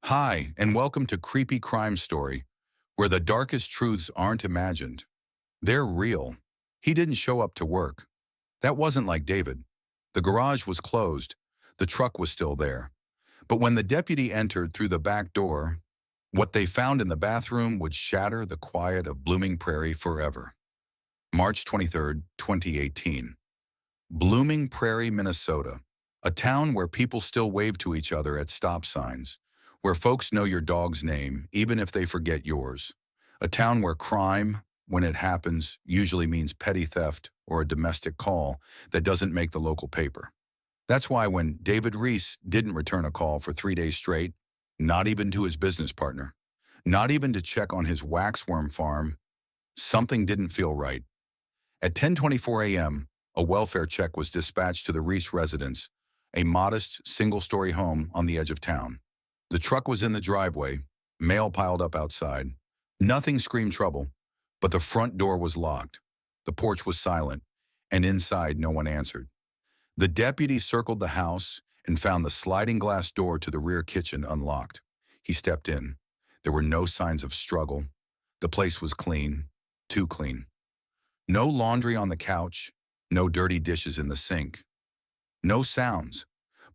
Hi, and welcome to Creepy Crime Story, where the darkest truths aren't imagined. They're real. He didn't show up to work. That wasn't like David. The garage was closed. The truck was still there. But when the deputy entered through the back door, what they found in the bathroom would shatter the quiet of Blooming Prairie forever. March 23rd, 2018. Blooming Prairie, Minnesota. A town where people still wave to each other at stop signs, where folks know your dog's name, even if they forget yours. A town where crime, when it happens, usually means petty theft or a domestic call that doesn't make the local paper. That's why when David Reese didn't return a call for 3 days straight, not even to his business partner, not even to check on his waxworm farm, something didn't feel right. At 10:24 a.m., a welfare check was dispatched to the Reese residence, a modest, single-story home on the edge of town. The truck was in the driveway, mail piled up outside. Nothing screamed trouble, but the front door was locked. The porch was silent, and inside no one answered. The deputy circled the house and found the sliding glass door to the rear kitchen unlocked. He stepped in. There were no signs of struggle. The place was clean, too clean. No laundry on the couch, no dirty dishes in the sink. No sounds,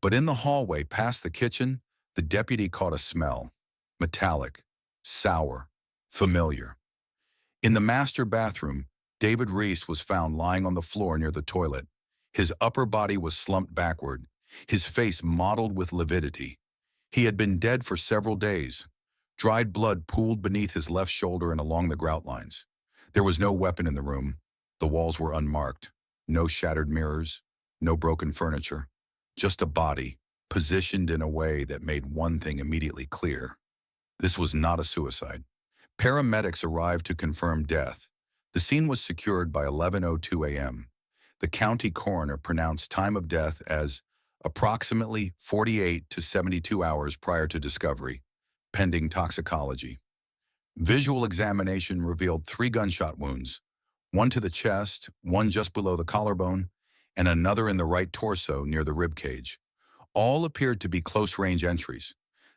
but in the hallway past the kitchen, the deputy caught a smell. Metallic, sour, familiar. In the master bathroom, David Reese was found lying on the floor near the toilet. His upper body was slumped backward, his face mottled with lividity. He had been dead for several days. Dried blood pooled beneath his left shoulder and along the grout lines. There was no weapon in the room. The walls were unmarked. No shattered mirrors, no broken furniture. Just a body, positioned in a way that made one thing immediately clear. This was not a suicide. Paramedics arrived to confirm death. The scene was secured by 11:02 a.m. The county coroner pronounced time of death as approximately 48 to 72 hours prior to discovery, pending toxicology. Visual examination revealed 3 gunshot wounds, one to the chest, one just below the collarbone, and another in the right torso near the rib cage. All appeared to be close-range entries.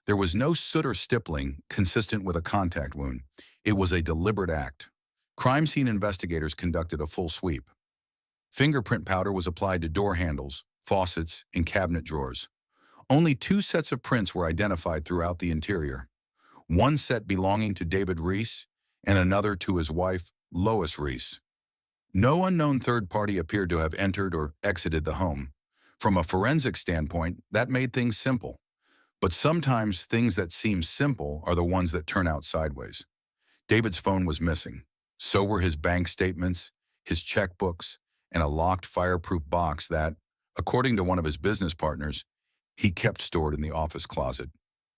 There was no soot or stippling consistent with a contact wound. It was a deliberate act. Crime scene investigators conducted a full sweep. Fingerprint powder was applied to door handles, faucets, and cabinet drawers. Only 2 sets of prints were identified throughout the interior. One set belonging to David Reese and another to his wife, Lois Ree. No unknown third party appeared to have entered or exited the home. From a forensic standpoint, that made things simple. But sometimes things that seem simple are the ones that turn out sideways. David's phone was missing. So were his bank statements, his checkbooks, and a locked fireproof box that, according to one of his business partners, he kept stored in the office closet.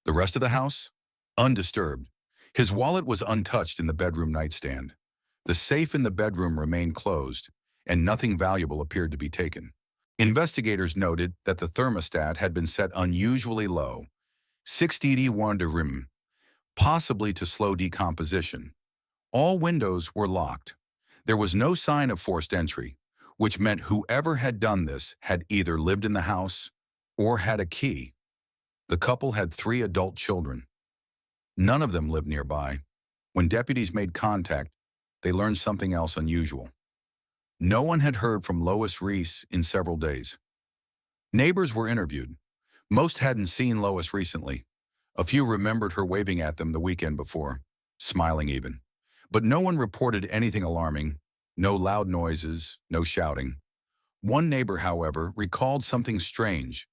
The rest of the house? Undisturbed. His wallet was untouched in the bedroom nightstand. The safe in the bedroom remained closed, and nothing valuable appeared to be taken. Investigators noted that the thermostat had been set unusually low, 61 degrees, possibly to slow decomposition. All windows were locked. There was no sign of forced entry, which meant whoever had done this had either lived in the house or had a key. The couple had 3 adult children. None of them lived nearby. When deputies made contact, they learned something else unusual. No one had heard from Lois Reese in several days. Neighbors were interviewed. Most hadn't seen Lois recently. A few remembered her waving at them the weekend before, smiling even. But no one reported anything alarming, no loud noises, no shouting. One neighbor, however, recalled something strange.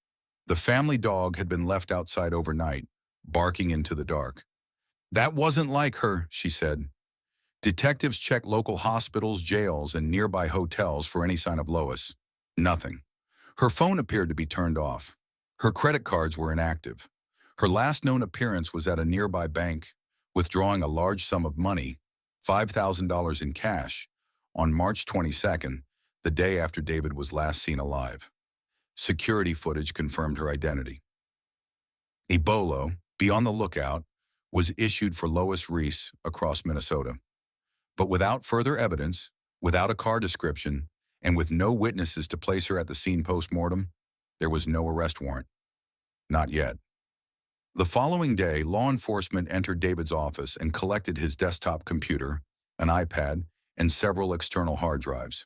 The family dog had been left outside overnight, barking into the dark. "That wasn't like her," she said. Detectives checked local hospitals, jails, and nearby hotels for any sign of Lois. Nothing. Her phone appeared to be turned off. Her credit cards were inactive. Her last known appearance was at a nearby bank, withdrawing a large sum of money, $5,000 in cash, on March 22nd, the day after David was last seen alive. Security footage confirmed her identity. A bolo, be on the lookout, was issued for Lois Reese across Minnesota. But without further evidence, without a car description, and with no witnesses to place her at the scene post-mortem, there was no arrest warrant. Not yet. The following day, law enforcement entered David's office and collected his desktop computer, an iPad, and several external hard drives.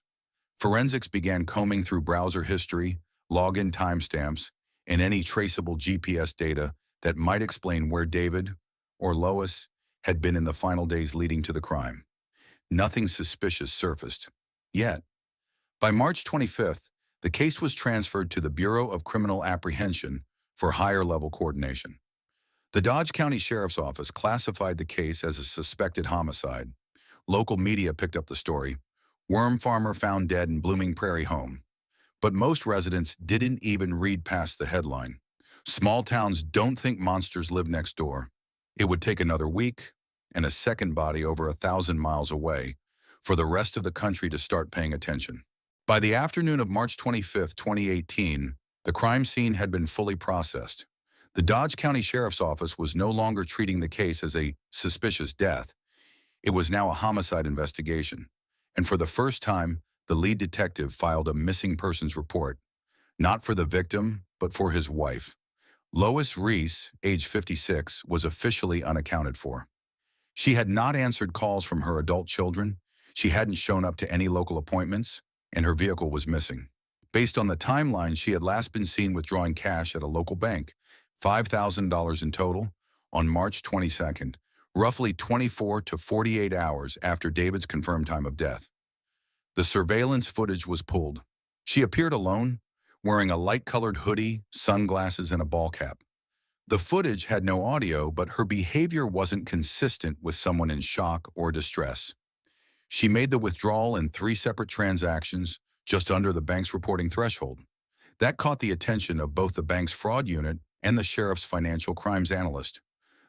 Forensics began combing through browser history, login timestamps, and any traceable GPS data that might explain where David, or Lois, had been in the final days leading to the crime. Nothing suspicious surfaced. Yet, by March 25th, the case was transferred to the Bureau of Criminal Apprehension for higher-level coordination. The Dodge County Sheriff's Office classified the case as a suspected homicide. Local media picked up the story. Worm farmer found dead in Blooming Prairie home. But most residents didn't even read past the headline. Small towns don't think monsters live next door. It would take another week and a second body over 1,000 miles away for the rest of the country to start paying attention. By the afternoon of March 25, 2018, the crime scene had been fully processed. The Dodge County Sheriff's Office was no longer treating the case as a suspicious death. It was now a homicide investigation. And for the first time, the lead detective filed a missing persons report, not for the victim, but for his wife. Lois Ree, age 56, was officially unaccounted for. She had not answered calls from her adult children, she hadn't shown up to any local appointments, and her vehicle was missing. Based on the timeline, she had last been seen withdrawing cash at a local bank, $5,000 in total, on March 22nd, roughly 24 to 48 hours after David's confirmed time of death. The surveillance footage was pulled. She appeared alone, wearing a light-colored hoodie, sunglasses, and a ball cap. The footage had no audio, but her behavior wasn't consistent with someone in shock or distress. She made the withdrawal in 3 separate transactions, just under the bank's reporting threshold. That caught the attention of both the bank's fraud unit and the sheriff's financial crimes analyst.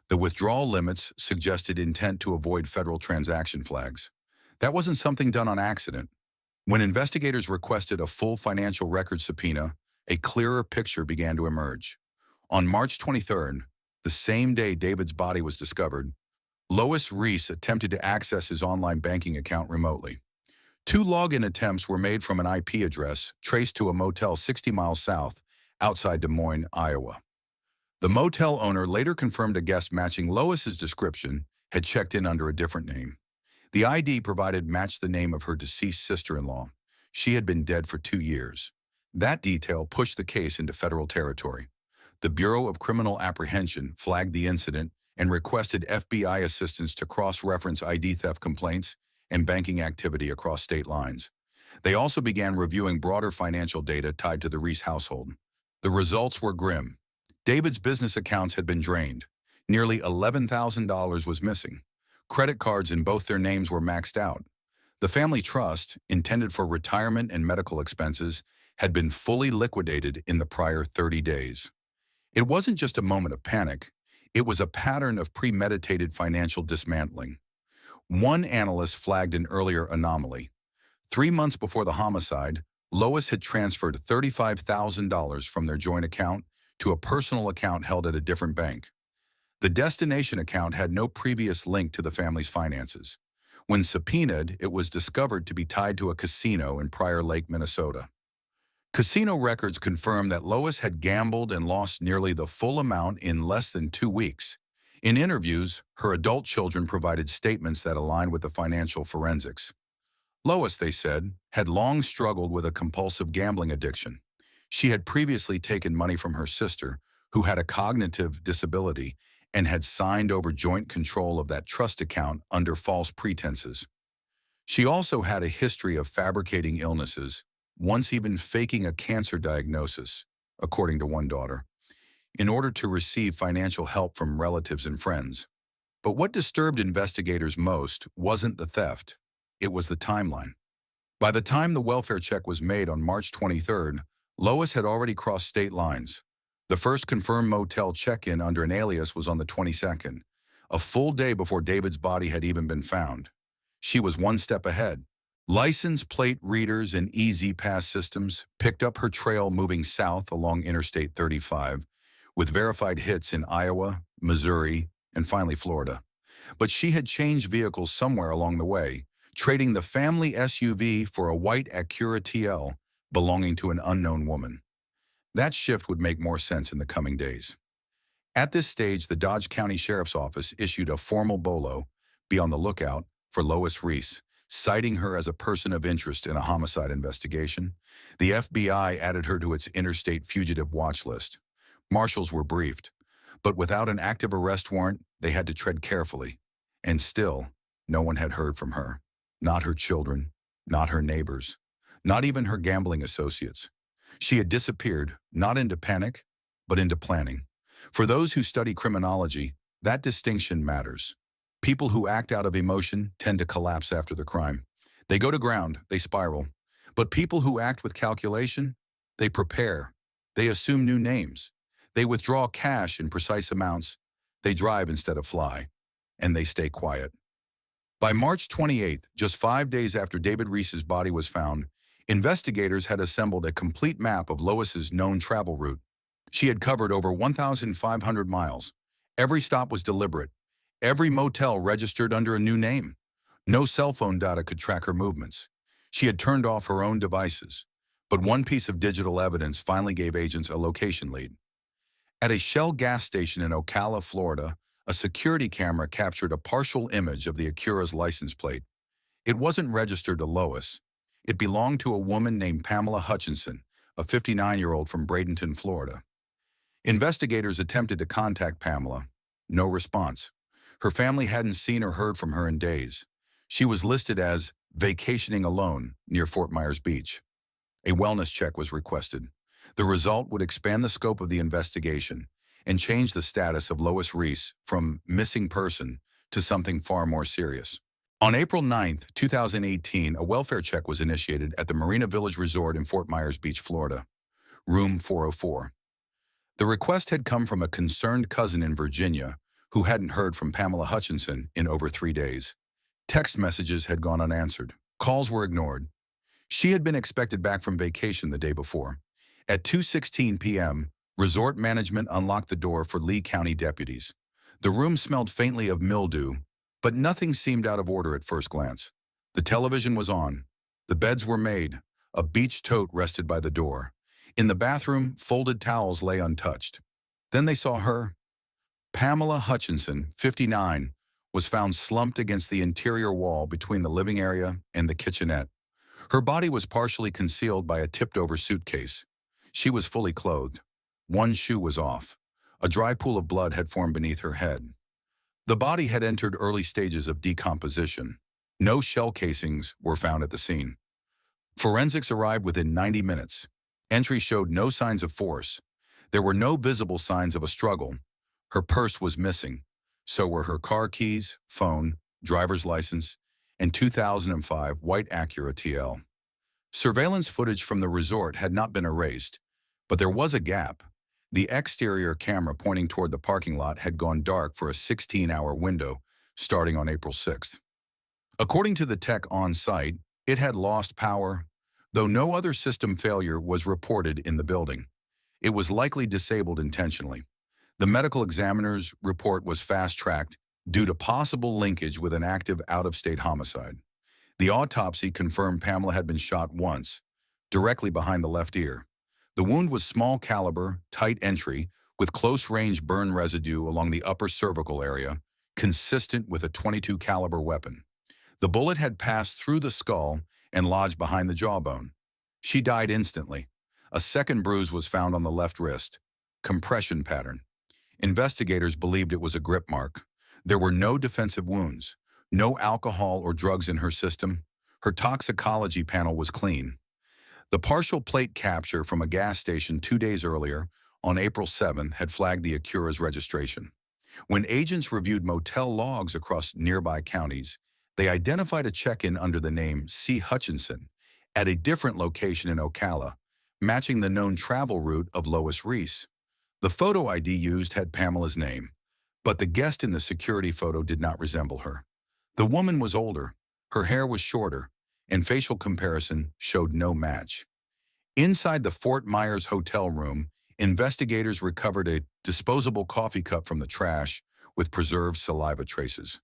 The withdrawal limits suggested intent to avoid federal transaction flags. That wasn't something done on accident. When investigators requested a full financial record subpoena, a clearer picture began to emerge. On March 23rd, the same day David's body was discovered, Lois Ree attempted to access his online banking account remotely. 2 login attempts were made from an IP address traced to a motel 60 miles south, outside Des Moines, Iowa. The motel owner later confirmed a guest matching Lois's description had checked in under a different name. The ID provided matched the name of her deceased sister-in-law. She had been dead for 2 years. That detail pushed the case into federal territory. The Bureau of Criminal Apprehension flagged the incident and requested FBI assistance to cross-reference ID theft complaints and banking activity across state lines. They also began reviewing broader financial data tied to the Reese household. The results were grim. David's business accounts had been drained. Nearly $11,000 was missing. Credit cards in both their names were maxed out. The family trust, intended for retirement and medical expenses, had been fully liquidated in the prior 30 days. It wasn't just a moment of panic. It was a pattern of premeditated financial dismantling. One analyst flagged an earlier anomaly. 3 months before the homicide, Lois had transferred $35,000 from their joint account to a personal account held at a different bank. The destination account had no previous link to the family's finances. When subpoenaed, it was discovered to be tied to a casino in Prior Lake, Minnesota. Casino records confirmed that Lois had gambled and lost nearly the full amount in less than 2 weeks. In interviews, her adult children provided statements that aligned with the financial forensics. Lois, they said, had long struggled with a compulsive gambling addiction. She had previously taken money from her sister, who had a cognitive disability, and had signed over joint control of that trust account under false pretenses. She also had a history of fabricating illnesses, once even faking a cancer diagnosis, according to one daughter, in order to receive financial help from relatives and friends. But what disturbed investigators most wasn't the theft. It was the timeline. By the time the welfare check was made on March 23rd, Lois had already crossed state lines. The first confirmed motel check-in under an alias was on the 22nd, a full day before David's body had even been found. She was one step ahead. License plate readers and EZ-Pass systems picked up her trail moving south along Interstate 35, with verified hits in Iowa, Missouri, and finally Florida. But she had changed vehicles somewhere along the way, trading the family SUV for a white Acura TL belonging to an unknown woman. That shift would make more sense in the coming days. At this stage, the Dodge County Sheriff's Office issued a formal bolo, be on the lookout, for Lois Ree, citing her as a person of interest in a homicide investigation. The FBI added her to its interstate fugitive watch list. Marshals were briefed, but without an active arrest warrant, they had to tread carefully. And still, no one had heard from her. Not her children, not her neighbors, not even her gambling associates. She had disappeared, not into panic, but into planning. For those who study criminology, that distinction matters. People who act out of emotion tend to collapse after the crime. They go to ground, they spiral. But people who act with calculation, they prepare. They assume new names. They withdraw cash in precise amounts. They drive instead of fly. And they stay quiet. By March 28th, just 5 days after David Reese's body was found, investigators had assembled a complete map of Lois's known travel route. She had covered over 1,500 miles. Every stop was deliberate. Every motel registered under a new name. No cell phone data could track her movements. She had turned off her own devices. But one piece of digital evidence finally gave agents a location lead. At a Shell gas station in Ocala, Florida, a security camera captured a partial image of the Acura's license plate. It wasn't registered to Lois. It belonged to a woman named Pamela Hutchinson, a 59-year-old from Bradenton, Florida. Investigators attempted to contact Pamela. No response. Her family hadn't seen or heard from her in days. She was listed as vacationing alone near Fort Myers Beach. A wellness check was requested. The result would expand the scope of the investigation and change the status of Lois Ree from missing person to something far more serious. On April 9, 2018, a welfare check was initiated at the Marina Village Resort in Fort Myers Beach, Florida. Room 404. The request had come from a concerned cousin in Virginia who hadn't heard from Pamela Hutchinson in over 3 days. Text messages had gone unanswered. Calls were ignored. She had been expected back from vacation the day before. At 2:16 p.m., resort management unlocked the door for Lee County deputies. The room smelled faintly of mildew, but nothing seemed out of order at first glance. The television was on. The beds were made. A beach tote rested by the door. In the bathroom, folded towels lay untouched. Then they saw her. Pamela Hutchinson, 59, was found slumped against the interior wall between the living area and the kitchenette. Her body was partially concealed by a tipped-over suitcase. She was fully clothed. One shoe was off. A dry pool of blood had formed beneath her head. The body had entered early stages of decomposition. No shell casings were found at the scene. Forensics arrived within 90 minutes. Entry showed no signs of force. There were no visible signs of a struggle. Her purse was missing. So were her car keys, phone, driver's license, and 2005 white Acura TL. Surveillance footage from the resort had not been erased, but there was a gap. The exterior camera pointing toward the parking lot had gone dark for a 16-hour window starting on April 6th. According to the tech on site, it had lost power, though no other system failure was reported in the building. It was likely disabled intentionally. The medical examiner's report was fast-tracked due to possible linkage with an active out-of-state homicide. The autopsy confirmed Pamela had been shot once, directly behind the left ear. The wound was small caliber, tight entry, with close-range burn residue along the upper cervical area, consistent with a .22 caliber weapon. The bullet had passed through the skull and lodged behind the jawbone. She died instantly. A second bruise was found on the left wrist. Compression pattern. Investigators believed it was a grip mark. There were no defensive wounds, no alcohol or drugs in her system. Her toxicology panel was clean. The partial plate capture from a gas station 2 days earlier, on April 7th, had flagged the Acura's registration. When agents reviewed motel logs across nearby counties, they identified a check-in under the name C. Hutchinson at a different location in Ocala, matching the known travel route of Lois Ree. The photo ID used had Pamela's name, but the guest in the security photo did not resemble her. The woman was older, her hair was shorter, and facial comparison showed no match. Inside the Fort Myers hotel room, investigators recovered a disposable coffee cup from the trash with preserved saliva traces.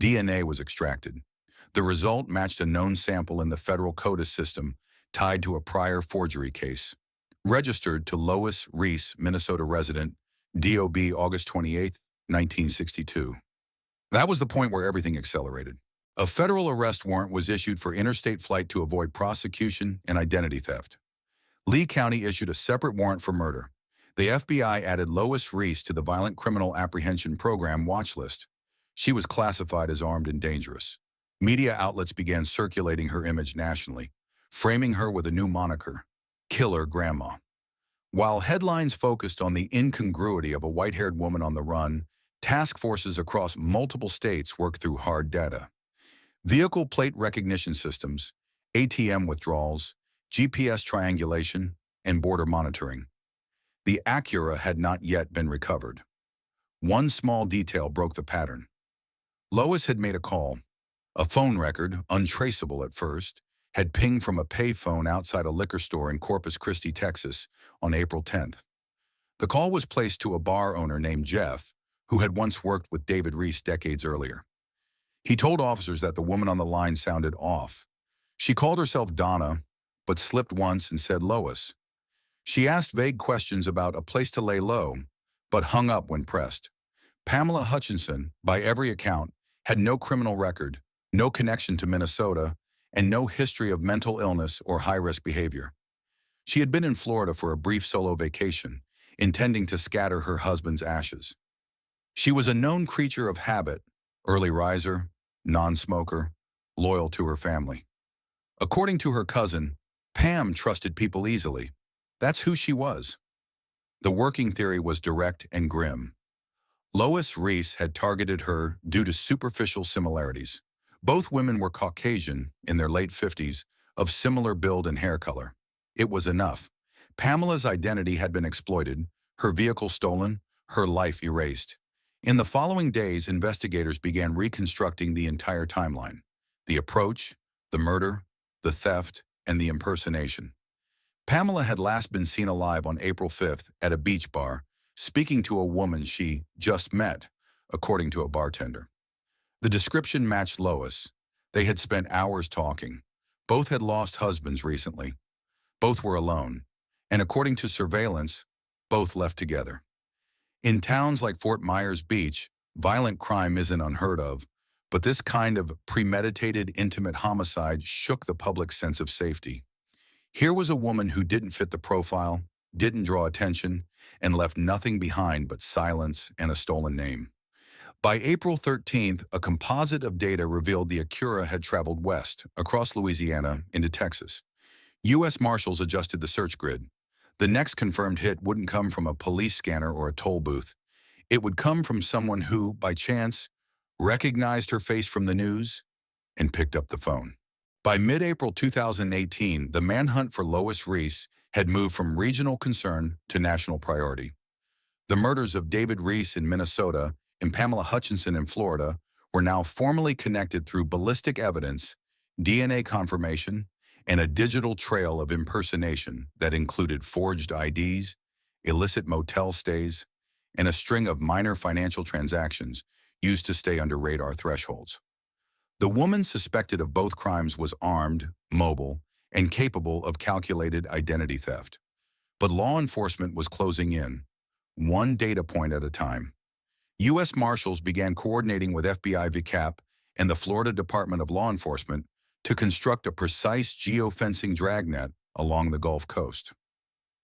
DNA was extracted. The result matched a known sample in the federal CODIS system tied to a prior forgery case. Registered to Lois Ree, Minnesota resident, DOB August 28, 1962. That was the point where everything accelerated. A federal arrest warrant was issued for interstate flight to avoid prosecution and identity theft. Lee County issued a separate warrant for murder. The FBI added Lois Ree to the Violent Criminal Apprehension Program watch list. She was classified as armed and dangerous. Media outlets began circulating her image nationally, framing her with a new moniker, Killer Grandma. While headlines focused on the incongruity of a white-haired woman on the run, task forces across multiple states worked through hard data. Vehicle plate recognition systems, ATM withdrawals, GPS triangulation, and border monitoring. The Acura had not yet been recovered. One small detail broke the pattern. Lois had made a call. A phone record, untraceable at first, had pinged from a payphone outside a liquor store in Corpus Christi, Texas, on April 10th. The call was placed to a bar owner named Jeff, who had once worked with David Reese decades earlier. He told officers that the woman on the line sounded off. She called herself Donna, but slipped once and said Lois. She asked vague questions about a place to lay low, but hung up when pressed. Pamela Hutchinson, by every account, had no criminal record, no connection to Minnesota, and no history of mental illness or high-risk behavior. She had been in Florida for a brief solo vacation, intending to scatter her husband's ashes. She was a known creature of habit, early riser, non-smoker, loyal to her family. According to her cousin, Pam trusted people easily. That's who she was. The working theory was direct and grim. Lois Reese had targeted her due to superficial similarities. Both women were Caucasian, in their late 50s, of similar build and hair color. It was enough. Pamela's identity had been exploited, her vehicle stolen, her life erased. In the following days, investigators began reconstructing the entire timeline. The approach, the murder, the theft, and the impersonation. Pamela had last been seen alive on April 5th at a beach bar, speaking to a woman she just met, according to a bartender. The description matched Lois. They had spent hours talking. Both had lost husbands recently. Both were alone. And according to surveillance, both left together. In towns like Fort Myers Beach, violent crime isn't unheard of, but this kind of premeditated, intimate homicide shook the public's sense of safety. Here was a woman who didn't fit the profile, didn't draw attention, and left nothing behind but silence and a stolen name. By April 13th, a composite of data revealed the Acura had traveled west, across Louisiana, into Texas. U.S. Marshals adjusted the search grid. The next confirmed hit wouldn't come from a police scanner or a toll booth. It would come from someone who, by chance, recognized her face from the news and picked up the phone. By mid-April 2018, the manhunt for Lois Reese had moved from regional concern to national priority. The murders of David Reese in Minnesota and Pamela Hutchinson in Florida were now formally connected through ballistic evidence, DNA confirmation, and a digital trail of impersonation that included forged IDs, illicit motel stays, and a string of minor financial transactions used to stay under radar thresholds. The woman suspected of both crimes was armed, mobile, and capable of calculated identity theft. But law enforcement was closing in, one data point at a time. U.S. Marshals began coordinating with FBI VCAP and the Florida Department of Law Enforcement to construct a precise geofencing dragnet along the Gulf Coast.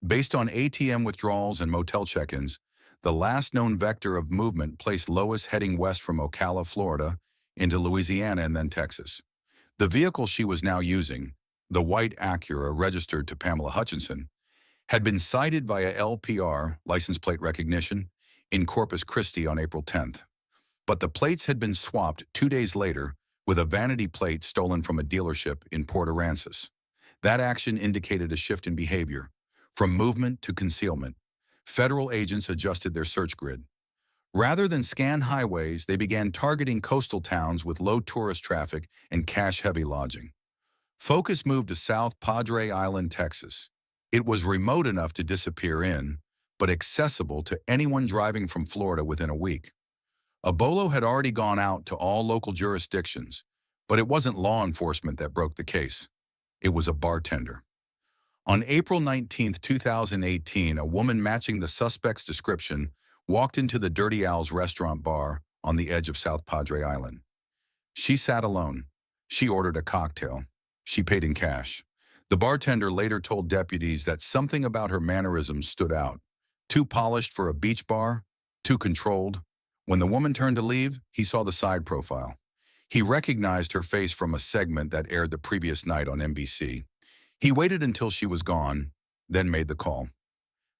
Based on ATM withdrawals and motel check-ins, the last known vector of movement placed Lois heading west from Ocala, Florida, into Louisiana and then Texas. The vehicle she was now using, the white Acura registered to Pamela Hutchinson, had been cited via LPR, license plate recognition, in Corpus Christi on April 10th. But the plates had been swapped 2 days later with a vanity plate stolen from a dealership in Port Aransas. That action indicated a shift in behavior, from movement to concealment. Federal agents adjusted their search grid. Rather than scan highways, they began targeting coastal towns with low tourist traffic and cash-heavy lodging. Focus moved to South Padre Island, Texas. It was remote enough to disappear in, but accessible to anyone driving from Florida within a week. A bolo had already gone out to all local jurisdictions, but it wasn't law enforcement that broke the case. It was a bartender. On April 19, 2018, a woman matching the suspect's description walked into the Dirty Al's restaurant bar on the edge of South Padre Island. She sat alone. She ordered a cocktail. She paid in cash. The bartender later told deputies that something about her mannerisms stood out. Too polished for a beach bar, too controlled. When the woman turned to leave, he saw the side profile. He recognized her face from a segment that aired the previous night on NBC. He waited until she was gone, then made the call.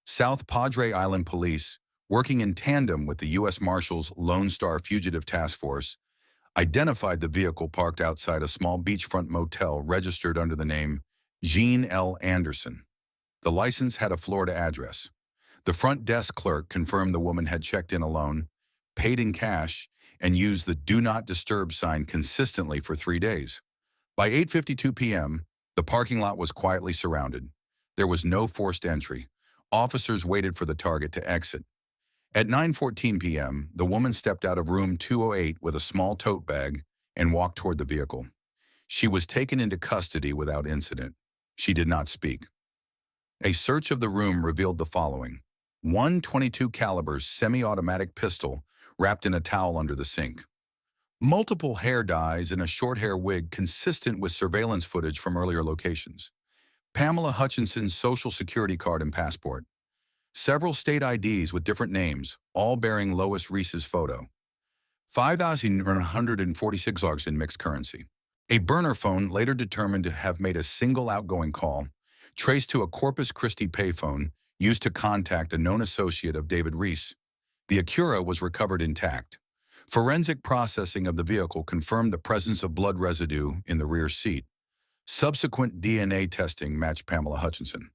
South Padre Island Police, working in tandem with the U.S. Marshals Lone Star Fugitive Task Force, identified the vehicle parked outside a small beachfront motel registered under the name Jean L. Anderson. The license had a Florida address. The front desk clerk confirmed the woman had checked in alone, paid in cash, and used the Do Not Disturb sign consistently for 3 days. By 8:52 p.m., the parking lot was quietly surrounded. There was no forced entry. Officers waited for the target to exit. At 9:14 p.m., the woman stepped out of room 208 with a small tote bag and walked toward the vehicle. She was taken into custody without incident. She did not speak. A search of the room revealed the following: one .22 caliber semi-automatic pistol wrapped in a towel under the sink, multiple hair dyes and a short hair wig consistent with surveillance footage from earlier locations, Pamela Hutchinson's social security card and passport, several state IDs with different names, all bearing Lois Ree's photo, 5,146 logs in mixed currency. A burner phone later determined to have made a single outgoing call, traced to a Corpus Christi payphone used to contact a known associate of David Rees. The Acura was recovered intact. Forensic processing of the vehicle confirmed the presence of blood residue in the rear seat. Subsequent DNA testing matched Pamela Hutchinson.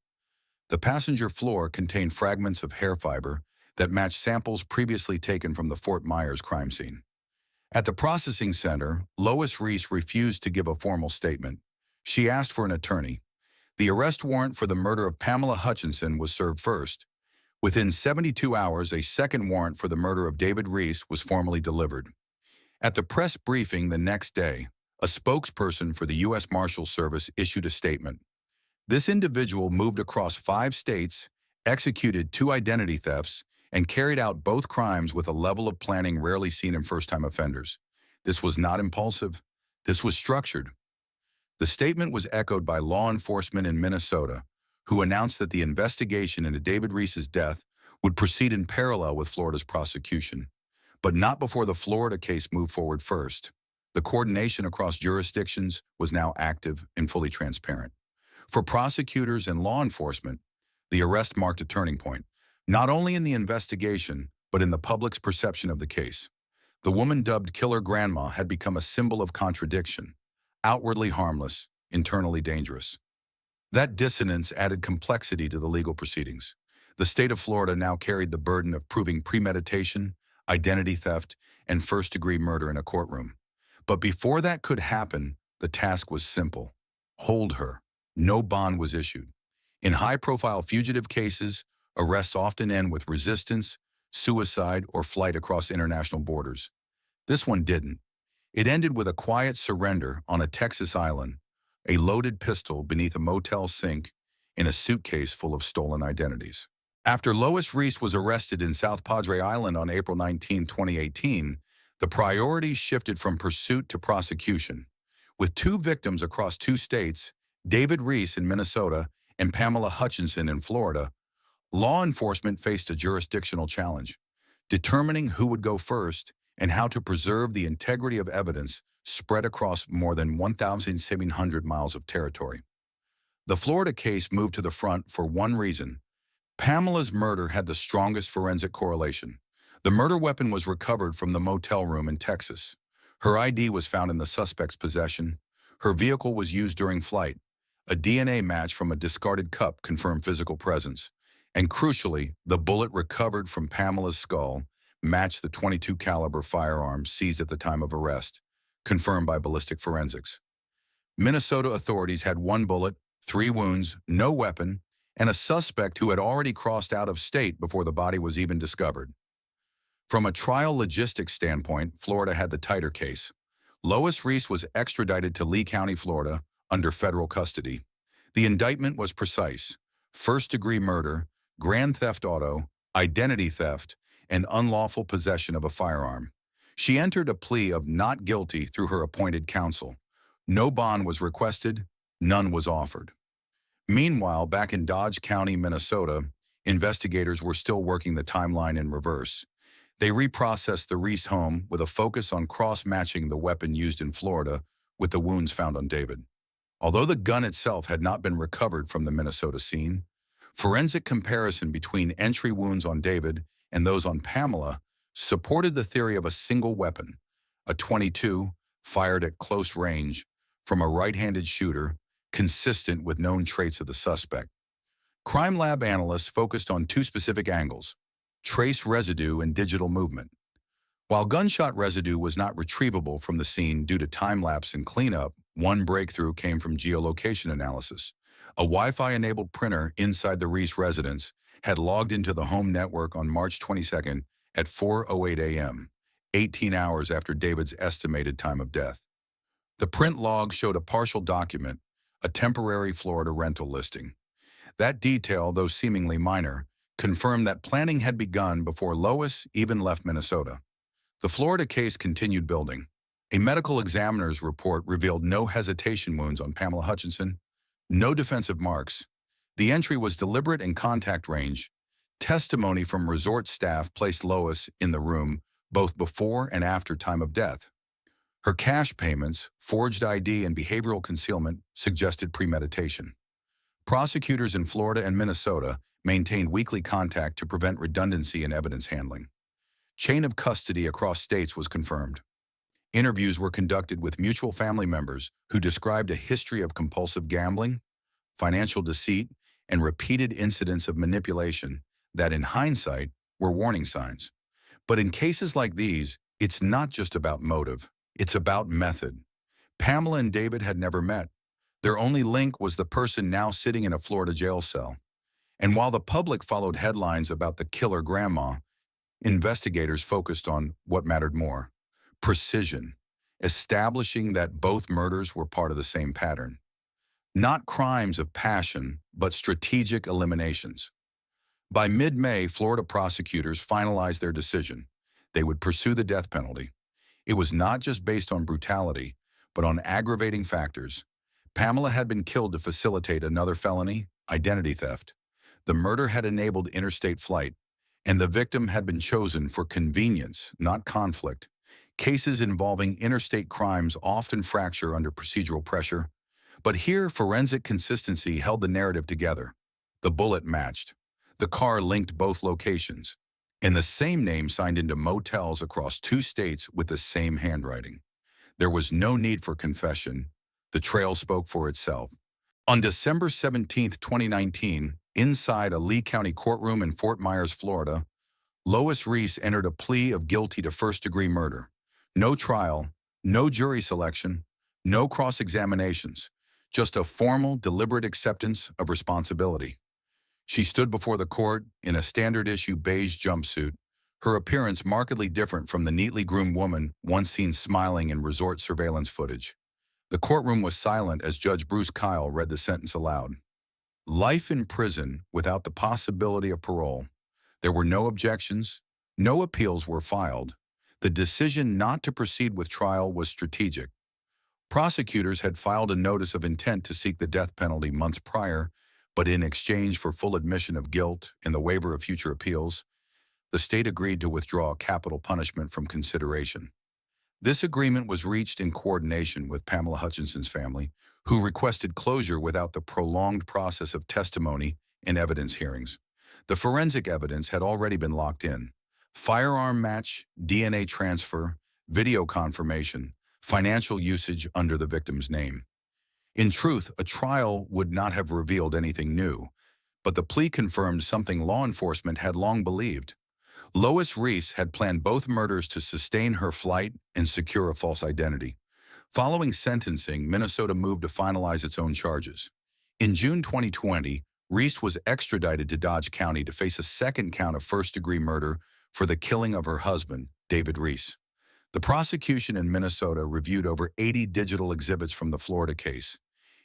The passenger floor contained fragments of hair fiber that matched samples previously taken from the Fort Myers crime scene. At the processing center, Lois Ree refused to give a formal statement. She asked for an attorney. The arrest warrant for the murder of Pamela Hutchinson was served first. Within 72 hours, a second warrant for the murder of David Rees was formally delivered. At the press briefing the next day, a spokesperson for the U.S. Marshals Service issued a statement. This individual moved across 5 states, executed 2 identity thefts, and carried out both crimes with a level of planning rarely seen in first-time offenders. This was not impulsive. This was structured. The statement was echoed by law enforcement in Minnesota, who announced that the investigation into David Rees's death would proceed in parallel with Florida's prosecution, but not before the Florida case moved forward first. The coordination across jurisdictions was now active and fully transparent. For prosecutors and law enforcement, the arrest marked a turning point, not only in the investigation, but in the public's perception of the case. The woman dubbed Killer Grandma had become a symbol of contradiction, outwardly harmless, internally dangerous. That dissonance added complexity to the legal proceedings. The state of Florida now carried the burden of proving premeditation, identity theft, and first-degree murder in a courtroom. But before that could happen, the task was simple: hold her. No bond was issued. In high-profile fugitive cases, arrests often end with resistance, suicide, or flight across international borders. This one didn't. It ended with a quiet surrender on a Texas island, a loaded pistol beneath a motel sink, in a suitcase full of stolen identities. After Lois Ree was arrested in South Padre Island on April 19, 2018, the priorities shifted from pursuit to prosecution. With 2 victims across 2 states, David Rees in Minnesota and Pamela Hutchinson in Florida, law enforcement faced a jurisdictional challenge, determining who would go first and how to preserve the integrity of evidence spread across more than 1,700 miles of territory. The Florida case moved to the front for one reason: Pamela's murder had the strongest forensic correlation. The murder weapon was recovered from the motel room in Texas. Her ID was found in the suspect's possession. Her vehicle was used during flight. A DNA match from a discarded cup confirmed physical presence. And crucially, the bullet recovered from Pamela's skull matched the .22 caliber firearm seized at the time of arrest, confirmed by ballistic forensics. Minnesota authorities had 1 bullet, 3 wounds, no weapon, and a suspect who had already crossed out of state before the body was even discovered. From a trial logistics standpoint, Florida had the tighter case. Lois Ree was extradited to Lee County, Florida, under federal custody. The indictment was precise: first-degree murder, grand theft auto, identity theft, and unlawful possession of a firearm. She entered a plea of not guilty through her appointed counsel. No bond was requested, none was offered. Meanwhile, back in Dodge County, Minnesota, investigators were still working the timeline in reverse. They reprocessed the Reese home with a focus on cross-matching the weapon used in Florida with the wounds found on David. Although the gun itself had not been recovered from the Minnesota scene, forensic comparison between entry wounds on David and those on Pamela supported the theory of a single weapon, a .22 fired at close range from a right-handed shooter, consistent with known traits of the suspect. Crime lab analysts focused on two specific angles: trace residue and digital movement. While gunshot residue was not retrievable from the scene due to time-lapse and cleanup, one breakthrough came from geolocation analysis. A Wi-Fi-enabled printer inside the Reese residence had logged into the home network on March 22nd at 4:08 a.m., 18 hours after David's estimated time of death. The print log showed a partial document, a temporary Florida rental listing. That detail, though seemingly minor, confirmed that planning had begun before Lois even left Minnesota. The Florida case continued building. A medical examiner's report revealed no hesitation wounds on Pamela Hutchinson, no defensive marks. The entry was deliberate in contact range. Testimony from resort staff placed Lois in the room both before and after time of death. Her cash payments, forged ID, and behavioral concealment suggested premeditation. Prosecutors in Florida and Minnesota maintained weekly contact to prevent redundancy in evidence handling. Chain of custody across states was confirmed. Interviews were conducted with mutual family members who described a history of compulsive gambling, financial deceit, and repeated incidents of manipulation that, in hindsight, were warning signs. But in cases like these, it's not just about motive, it's about method. Pamela and David had never met. Their only link was the person now sitting in a Florida jail cell. And while the public followed headlines about the killer grandma, investigators focused on what mattered more: precision, establishing that both murders were part of the same pattern. Not crimes of passion, but strategic eliminations. By mid-May, Florida prosecutors finalized their decision. They would pursue the death penalty. It was not just based on brutality, but on aggravating factors. Pamela had been killed to facilitate another felony, identity theft. The murder had enabled interstate flight, and the victim had been chosen for convenience, not conflict. Cases involving interstate crimes often fracture under procedural pressure, but here forensic consistency held the narrative together. The bullet matched. The car linked both locations, and the same name signed into motels across two states with the same handwriting. There was no need for confession. The trail spoke for itself. On December 17, 2019, inside a Lee County courtroom in Fort Myers, Florida, Lois Ree entered a plea of guilty to first-degree murder. No trial, no jury selection, no cross-examinations, just a formal, deliberate acceptance of responsibility. She stood before the court in a standard-issue beige jumpsuit, her appearance markedly different from the neatly groomed woman once seen smiling in resort surveillance footage. The courtroom was silent as Judge Bruce Kyle read the sentence aloud. Life in prison without the possibility of parole. There were no objections, no appeals were filed. The decision not to proceed with trial was strategic. Prosecutors had filed a notice of intent to seek the death penalty months prior, but in exchange for full admission of guilt and the waiver of future appeals, the state agreed to withdraw capital punishment from consideration. This agreement was reached in coordination with Pamela Hutchinson's family, who requested closure without the prolonged process of testimony and evidence hearings. The forensic evidence had already been locked in: firearm match, DNA transfer, video confirmation, financial usage under the victim's name. In truth, a trial would not have revealed anything new, but the plea confirmed something law enforcement had long believed. Lois Ree had planned both murders to sustain her flight and secure a false identity. Following sentencing, Minnesota moved to finalize its own charges. In June 2020, Ree was extradited to Dodge County to face a second count of first-degree murder for the killing of her husband, David Ree. The prosecution in Minnesota reviewed over 80 digital exhibits from the Florida case,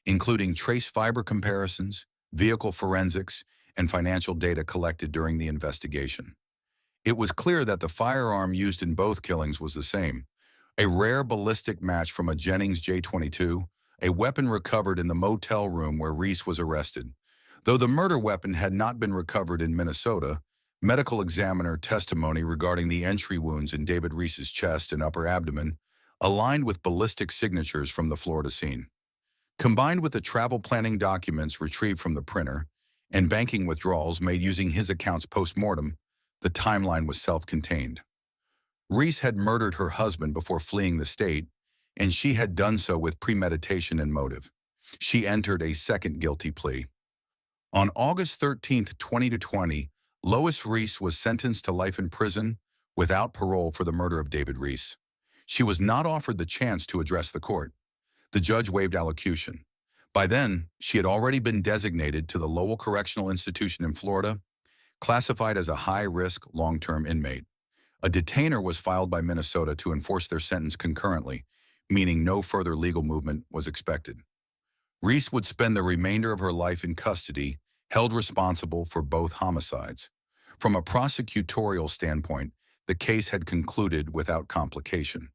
including trace fiber comparisons, vehicle forensics, and financial data collected during the investigation. It was clear that the firearm used in both killings was the same, a rare ballistic match from a Jennings J-22, a weapon recovered in the motel room where Reese was arrested. Though the murder weapon had not been recovered in Minnesota, medical examiner testimony regarding the entry wounds in David Reese's chest and upper abdomen aligned with ballistic signatures from the Florida scene. Combined with the travel planning documents retrieved from the printer and banking withdrawals made using his accounts post-mortem, the timeline was self-contained. Reese had murdered her husband before fleeing the state, and she had done so with premeditation and motive. She entered a second guilty plea. On August 13, 2020, Lois Ree was sentenced to life in prison without parole for the murder of David Reese. She was not offered the chance to address the court. The judge waived allocution. By then, she had already been designated to the Lowell Correctional Institution in Florida, classified as a high-risk, long-term inmate. A detainer was filed by Minnesota to enforce their sentence concurrently, meaning no further legal movement was expected. Reese would spend the remainder of her life in custody, held responsible for both homicides. From a prosecutorial standpoint, the case had concluded without complication.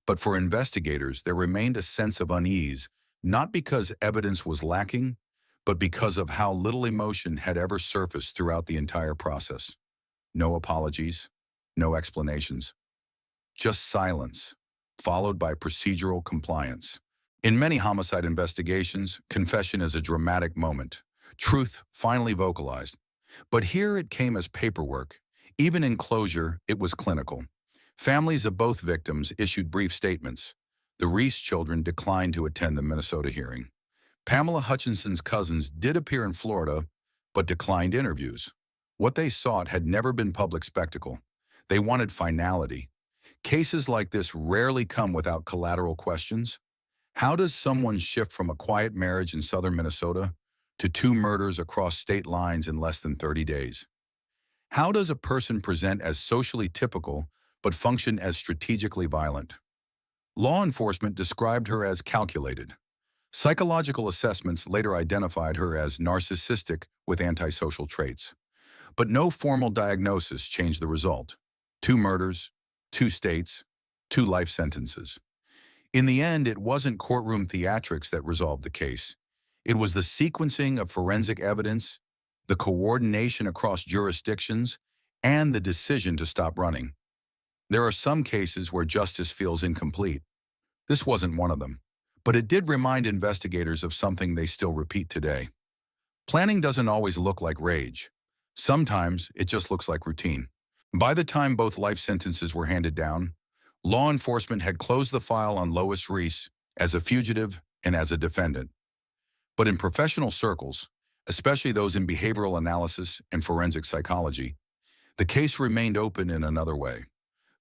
But for investigators, there remained a sense of unease, not because evidence was lacking, but because of how little emotion had ever surfaced throughout the entire process. No apologies, no explanations, just silence, followed by procedural compliance. In many homicide investigations, confession is a dramatic moment, truth finally vocalized. But here it came as paperwork. Even in closure, it was clinical. Families of both victims issued brief statements. The Reese children declined to attend the Minnesota hearing. Pamela Hutchinson's cousins did appear in Florida, but declined interviews. What they sought had never been public spectacle. They wanted finality. Cases like this rarely come without collateral questions. How does someone shift from a quiet marriage in southern Minnesota to 2 murders across state lines in less than 30 days? How does a person present as socially typical but function as strategically violent? Law enforcement described her as calculated. Psychological assessments later identified her as narcissistic with antisocial traits. But no formal diagnosis changed the result. 2 murders, 2 states, 2 life sentences. In the end, it wasn't courtroom theatrics that resolved the case. It was the sequencing of forensic evidence, the coordination across jurisdictions, and the decision to stop running. There are some cases where justice feels incomplete. This wasn't one of them. But it did remind investigators of something they still repeat today. Planning doesn't always look like rage. Sometimes it just looks like routine. By the time both life sentences were handed down, law enforcement had closed the file on Lois Ree as a fugitive and as a defendant. But in professional circles, especially those in behavioral analysis and forensic psychology, the case remained open in another way.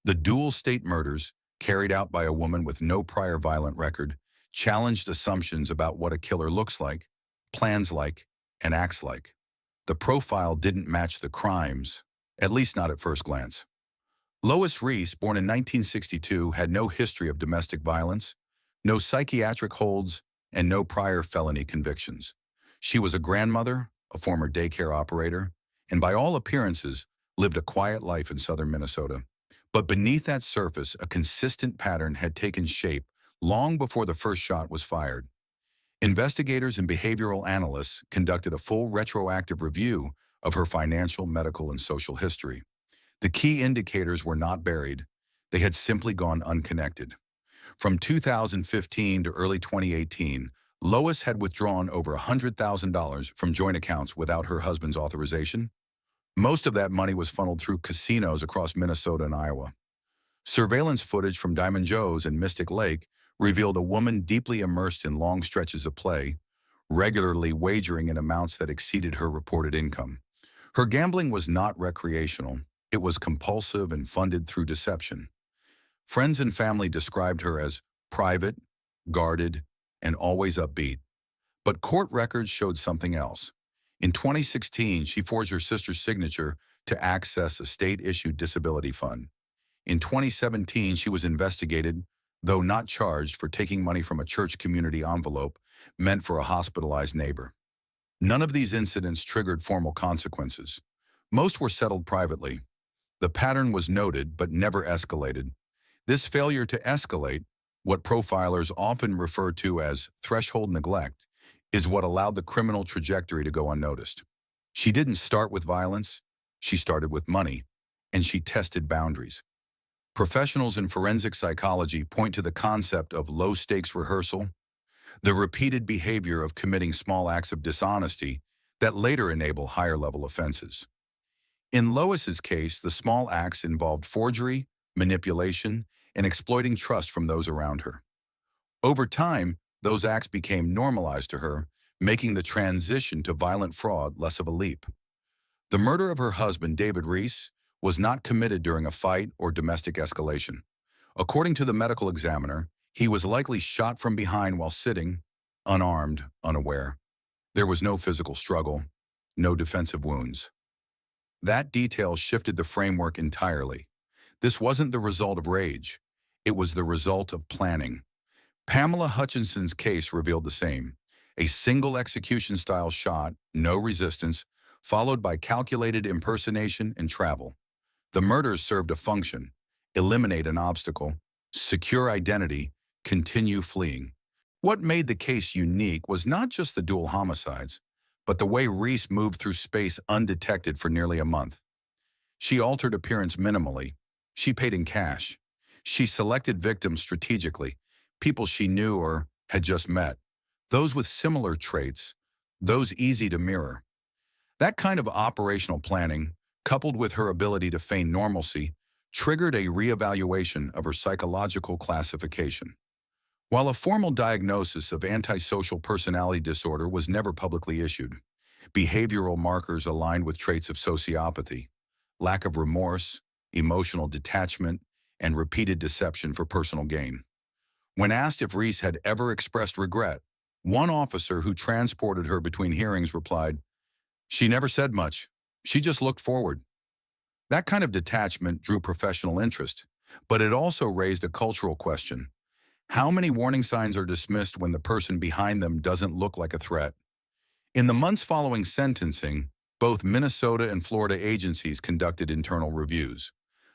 The dual state murders, carried out by a woman with no prior violent record, challenged assumptions about what a killer looks like, plans like, and acts like. The profile didn't match the crimes, at least not at first glance. Lois Ree, born in 1962, had no history of domestic violence, no psychiatric holds, and no prior felony convictions. She was a grandmother, a former daycare operator, and by all appearances, lived a quiet life in southern Minnesota. But beneath that surface, a consistent pattern had taken shape long before the first shot was fired. Investigators and behavioral analysts conducted a full retroactive review of her financial, medical, and social history. The key indicators were not buried. They had simply gone unconnected. From 2015 to early 2018, Lois had withdrawn over $100,000 from joint accounts without her husband's authorization. Most of that money was funneled through casinos across Minnesota and Iowa. Surveillance footage from Diamond Joe's and Mystic Lake revealed a woman deeply immersed in long stretches of play, regularly wagering in amounts that exceeded her reported income. Her gambling was not recreational. It was compulsive and funded through deception. Friends and family described her as private, guarded, and always upbeat. But court records showed something else. In 2016, she forged her sister's signature to access a state-issued disability fund. In 2017, she was investigated, though not charged, for taking money from a church community envelope meant for a hospitalized neighbor. None of these incidents triggered formal consequences. Most were settled privately. The pattern was noted but never escalated. This failure to escalate, what profilers often refer to as threshold neglect, is what allowed the criminal trajectory to go unnoticed. She didn't start with violence, she started with money, and she tested boundaries. Professionals in forensic psychology point to the concept of low-stakes rehearsal, the repeated behavior of committing small acts of dishonesty that later enable higher-level offenses. In Lois's case, the small acts involved forgery, manipulation, and exploiting trust from those around her. Over time, those acts became normalized to her, making the transition to violent fraud less of a leap. The murder of her husband, David Reese, was not committed during a fight or domestic escalation. According to the medical examiner, he was likely shot from behind while sitting, unarmed, unaware. There was no physical struggle, no defensive wounds. That detail shifted the framework entirely. This wasn't the result of rage. It was the result of planning. Pamela Hutchinson's case revealed the same. A single execution-style shot, no resistance, followed by calculated impersonation and travel. The murders served a function: eliminate an obstacle, secure identity, continue fleeing. What made the case unique was not just the dual homicides, but the way Reese moved through space undetected for nearly a month. She altered appearance minimally. She paid in cash. She selected victims strategically, people she knew or had just met, those with similar traits, those easy to mirror. That kind of operational planning, coupled with her ability to feign normalcy, triggered a reevaluation of her psychological classification. While a formal diagnosis of antisocial personality disorder was never publicly issued, behavioral markers aligned with traits of sociopathy, lack of remorse, emotional detachment, and repeated deception for personal gain. When asked if Reese had ever expressed regret, one officer who transported her between hearings replied, "She never said much. She just looked forward." That kind of detachment drew professional interest, but it also raised a cultural question. How many warning signs are dismissed when the person behind them doesn't look like a threat? In the months following sentencing, both Minnesota and Florida agencies conducted internal reviews,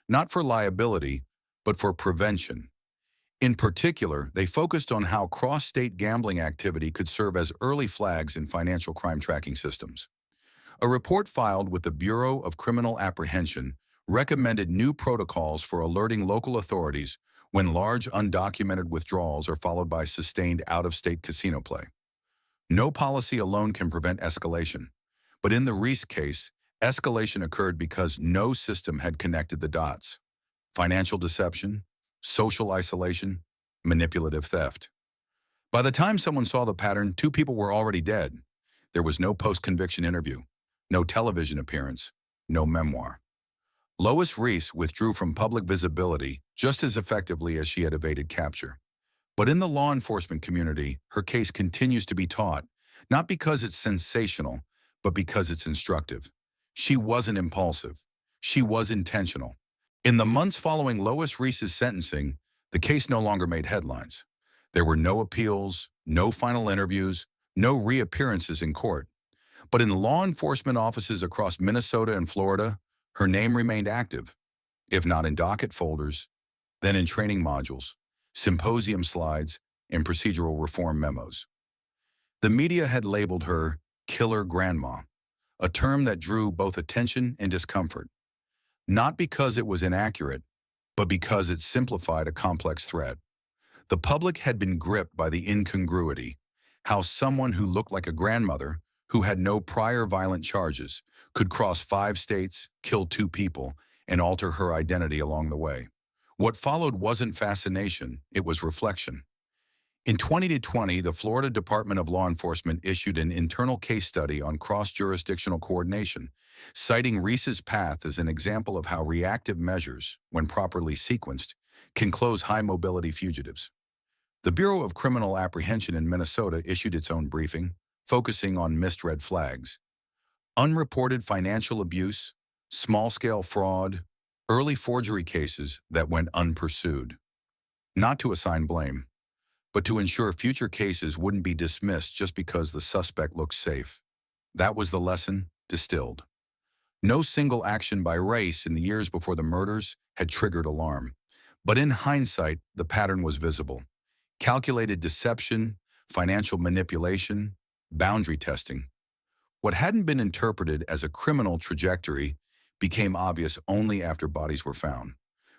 not for liability, but for prevention. In particular, they focused on how cross-state gambling activity could serve as early flags in financial crime tracking systems. A report filed with the Bureau of Criminal Apprehension recommended new protocols for alerting local authorities when large undocumented withdrawals are followed by sustained out-of-state casino play. No policy alone can prevent escalation, but in the Reese case, escalation occurred because no system had connected the dots: financial deception, social isolation, manipulative theft. By the time someone saw the pattern, two people were already dead. There was no post-conviction interview, no television appearance, no memoir. Lois Reese withdrew from public visibility just as effectively as she had evaded capture. But in the law enforcement community, her case continues to be taught, not because it's sensational, but because it's instructive. She wasn't impulsive. She was intentional. In the months following Lois Reese's sentencing, the case no longer made headlines. There were no appeals, no final interviews, no reappearances in court. But in law enforcement offices across Minnesota and Florida, her name remained active, if not in docket folders, then in training modules, symposium slides, and procedural reform memos. The media had labeled her "Killer Grandma," a term that drew both attention and discomfort, not because it was inaccurate, but because it simplified a complex threat. The public had been gripped by the incongruity, how someone who looked like a grandmother, who had no prior violent charges, could cross 5 states, kill 2 people, and alter her identity along the way. What followed wasn't fascination, it was reflection. In 2020, the Florida Department of Law Enforcement issued an internal case study on cross-jurisdictional coordination, citing Reese's path as an example of how reactive measures, when properly sequenced, can close high-mobility fugitives. The Bureau of Criminal Apprehension in Minnesota issued its own briefing, focusing on missed red flags: unreported financial abuse, small-scale fraud, early forgery cases that went unpursued. Not to assign blame, but to ensure future cases wouldn't be dismissed just because the suspect looked safe. That was the lesson, distilled. No single action by race in the years before the murders had triggered alarm. But in hindsight, the pattern was visible. Calculated deception, financial manipulation, boundary testing. What hadn't been interpreted as a criminal trajectory became obvious only after bodies were found.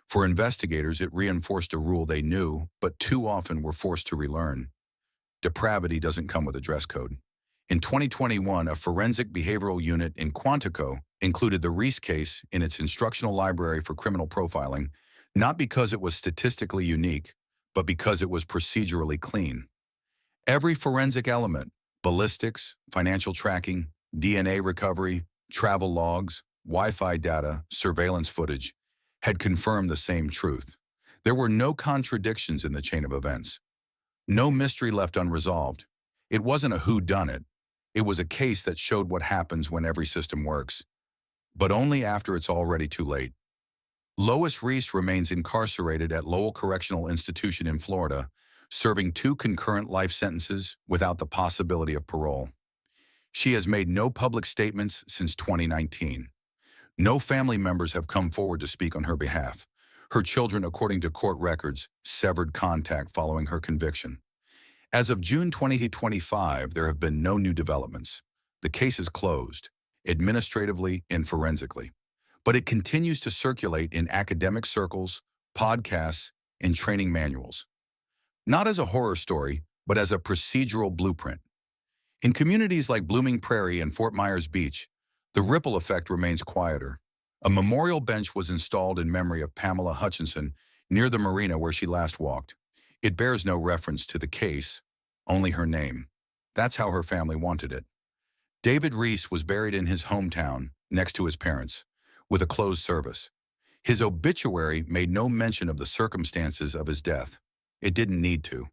For investigators, it reinforced a rule they knew, but too often were forced to relearn. Depravity doesn't come with a dress code. In 2021, a forensic behavioral unit in Quantico included the Reese case in its instructional library for criminal profiling, not because it was statistically unique, but because it was procedurally clean. Every forensic element, ballistics, financial tracking, DNA recovery, travel logs, Wi-Fi data, surveillance footage, had confirmed the same truth. There were no contradictions in the chain of events. No mystery left unresolved. It wasn't a whodunit. It was a case that showed what happens when every system works, but only after it's already too late. Lois Ree remains incarcerated at Lowell Correctional Institution in Florida, serving 2 concurrent life sentences without the possibility of parole. She has made no public statements since 2019. No family members have come forward to speak on her behalf. Her children, according to court records, severed contact following her conviction. As of June 2025, there have been no new developments. The case is closed, administratively and forensically. But it continues to circulate in academic circles, podcasts, and training manuals. Not as a horror story, but as a procedural blueprint. In communities like Blooming Prairie and Fort Myers Beach, the ripple effect remains quieter. A memorial bench was installed in memory of Pamela Hutchinson near the marina where she last walked. It bears no reference to the case, only her name. That's how her family wanted it. David Reese was buried in his hometown, next to his parents, with a closed service. His obituary made no mention of the circumstances of his death. It didn't need to.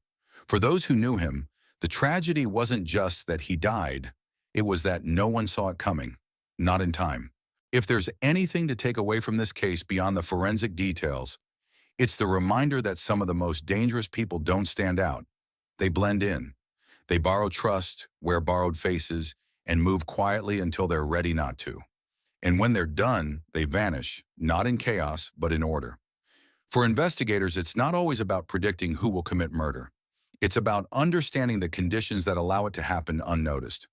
For those who knew him, the tragedy wasn't just that he died, it was that no one saw it coming, not in time. If there's anything to take away from this case beyond the forensic details, it's the reminder that some of the most dangerous people don't stand out. They blend in. They borrow trust, wear borrowed faces, and move quietly until they're ready not to. And when they're done, they vanish, not in chaos, but in order. For investigators, it's not always about predicting who will commit murder. It's about understanding the conditions that allow it to happen unnoticed.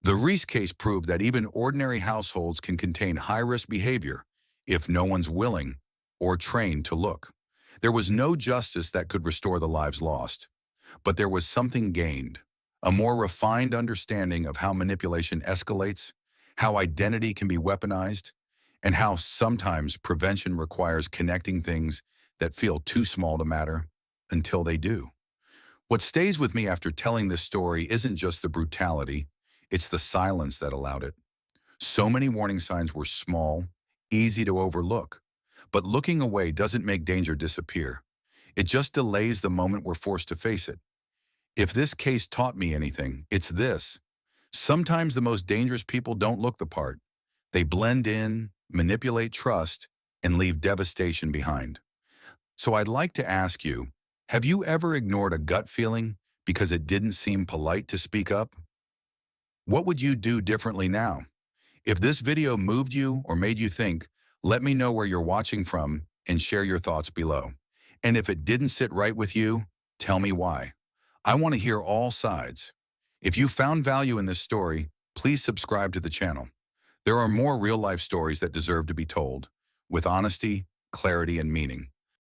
The Reese case proved that even ordinary households can contain high-risk behavior if no one's willing or trained to look. There was no justice that could restore the lives lost, but there was something gained, a more refined understanding of how manipulation escalates, how identity can be weaponized, and how sometimes prevention requires connecting things that feel too small to matter until they do. What stays with me after telling this story isn't just the brutality, it's the silence that allowed it. So many warning signs were small, easy to overlook, but looking away doesn't make danger disappear. It just delays the moment we're forced to face it. If this case taught me anything, it's this. Sometimes the most dangerous people don't look the part. They blend in, manipulate trust, and leave devastation behind. So I'd like to ask you, have you ever ignored a gut feeling because it didn't seem polite to speak up? What would you do differently now? If this video moved you or made you think, let me know where you're watching from and share your thoughts below. And if it didn't sit right with you, tell me why. I want to hear all sides. If you found value in this story, please subscribe to the channel. There are more real-life stories that deserve to be told, with honesty, clarity, and meaning.